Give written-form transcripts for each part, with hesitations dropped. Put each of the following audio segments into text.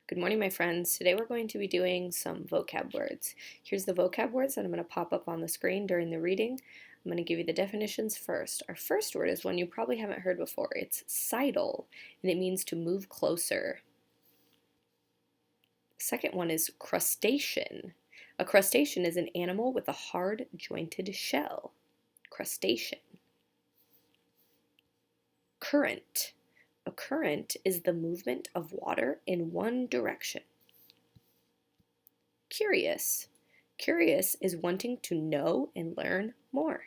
Good morning, my friends. Today we're going to be doing some vocab words. Here's the vocab words that I'm going to pop up on the screen during the reading. I'm going to give you the definitions first. Our first word is one you probably haven't heard before. It's sidle, and it means to move closer. The second one is crustacean. A crustacean is an animal with a hard, jointed shell. Crustacean. Current. A current is the movement of water in one direction. Curious. Curious is wanting to know and learn more.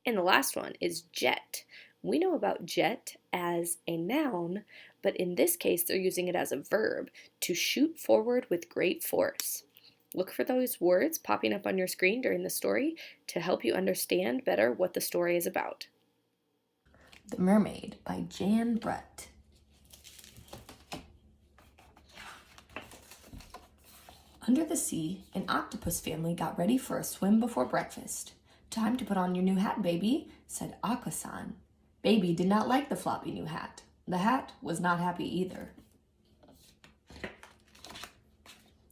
And the last one is jet. We know about jet as a noun, but in this case they're using it as a verb, to shoot forward with great force. Look for those words popping up on your screen during the story to help you understand better what the story is about. The Mermaid by Jan Brett. Under the sea, an octopus family got ready for a swim before breakfast. "Time to put on your new hat, baby," said Akka-san. Baby did not like the floppy new hat. The hat was not happy either.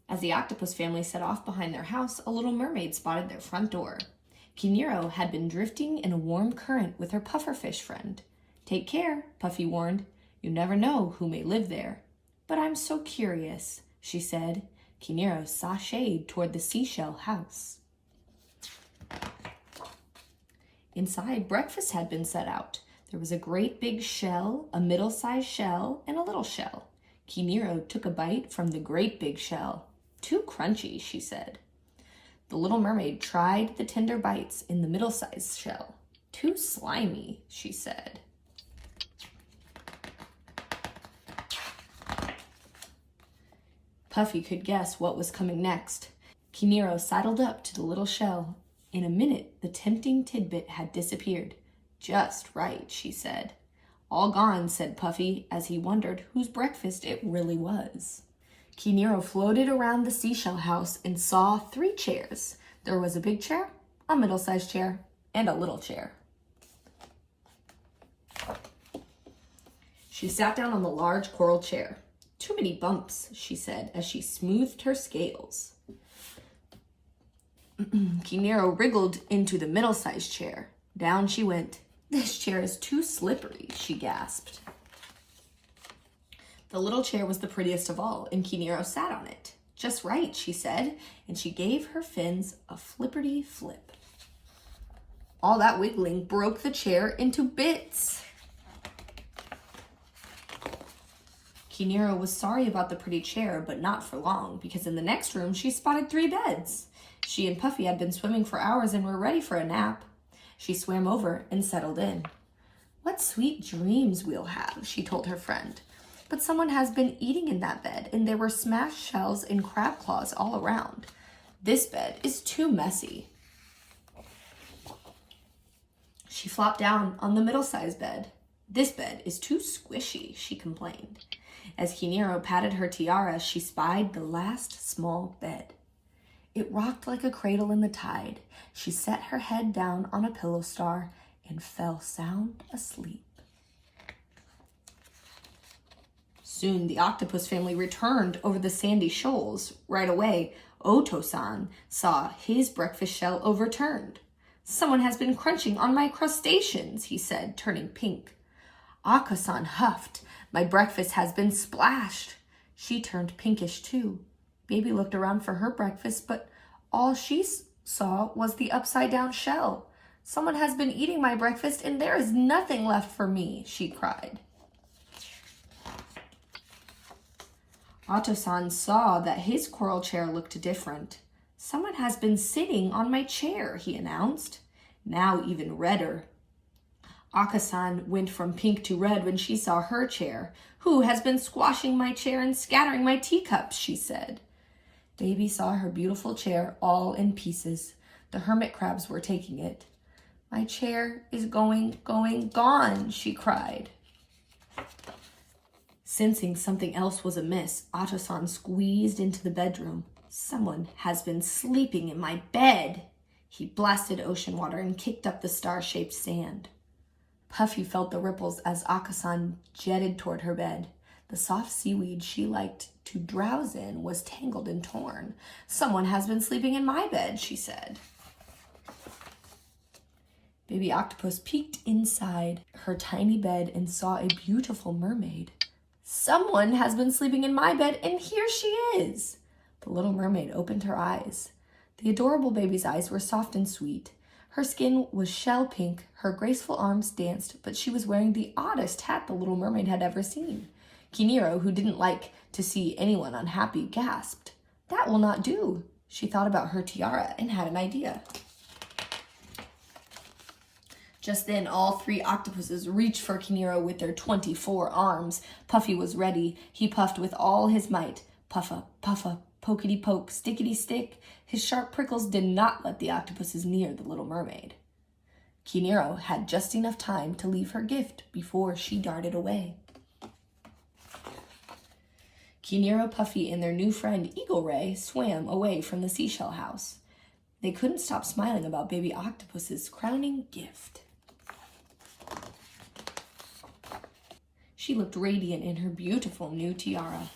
As the octopus family set off behind their house, a little mermaid spotted their front door. Kiniro had been drifting in a warm current with her pufferfish friend. "Take care," Puffy warned. "You never know who may live there." "But I'm so curious," she said. Kiniro sashayed toward the seashell house. Inside, breakfast had been set out. There was a great big shell, a middle-sized shell, and a little shell. Kiniro took a bite from the great big shell. "Too crunchy," she said. The little mermaid tried the tender bites in the middle-sized shell. "Too slimy," she said. Puffy could guess what was coming next. Kiniro sidled up to the little shell. In a minute, the tempting tidbit had disappeared. "Just right," she said. "All gone," said Puffy, as he wondered whose breakfast it really was. Kiniro floated around the seashell house and saw 3 chairs. There was a big chair, a middle-sized chair, and a little chair. She sat down on the large coral chair. "Too many bumps," she said as she smoothed her scales. Kiniro wriggled into the middle-sized chair. Down she went. "This chair is too slippery," she gasped. The little chair was the prettiest of all, and Kiniro sat on it. "Just right," she said, and she gave her fins a flipperty flip. All that wiggling broke the chair into bits. Kiniro was sorry about the pretty chair, but not for long, because in the next room she spotted 3 beds. She and Puffy had been swimming for hours and were ready for a nap. She swam over and settled in. "What sweet dreams we'll have," she told her friend. "But someone has been eating in that bed, and there were smashed shells and crab claws all around. This bed is too messy." She flopped down on the middle-sized bed. "This bed is too squishy," she complained. As Kiniro patted her tiara, she spied the last small bed. It rocked like a cradle in the tide. She set her head down on a pillow star and fell sound asleep. Soon the octopus family returned over the sandy shoals. Right away, Oto-san saw his breakfast shell overturned. "Someone has been crunching on my crustaceans," he said, turning pink. Akka-san huffed. "My breakfast has been splashed." She turned pinkish too. Baby looked around for her breakfast, but all she saw was the upside-down shell. "Someone has been eating my breakfast, and there is nothing left for me," she cried. Oto-san saw that his coral chair looked different. "Someone has been sitting on my chair," he announced, now even redder. Akka-san went from pink to red when she saw her chair. "Who has been squashing my chair and scattering my teacups?" she said. Baby saw her beautiful chair all in pieces. The hermit crabs were taking it. "My chair is going, gone," she cried. Sensing something else was amiss, Oto-san squeezed into the bedroom. "Someone has been sleeping in my bed." He blasted ocean water and kicked up the star-shaped sand. Puffy felt the ripples as Akka-san jetted toward her bed. The soft seaweed she liked to drowse in was tangled and torn. "Someone has been sleeping in my bed," she said. Baby Octopus peeked inside her tiny bed and saw a beautiful mermaid. "Someone has been sleeping in my bed, and here she is." The little mermaid opened her eyes. The adorable baby's eyes were soft and sweet. Her skin was shell pink, her graceful arms danced, but she was wearing the oddest hat the little mermaid had ever seen. Kiniro, who didn't like to see anyone unhappy, gasped. "That will not do." She thought about her tiara and had an idea. Just then, all 3 octopuses reached for Kiniro with their 24 arms. Puffy was ready. He puffed with all his might. Puffa, puffa, pokety poke, stickety stick. His sharp prickles did not let the octopuses near the little mermaid. Kiniro had just enough time to leave her gift before she darted away. Kiniro, Puffy, and their new friend Eagle Ray swam away from the seashell house. They couldn't stop smiling about Baby Octopus's crowning gift. She looked radiant in her beautiful new tiara.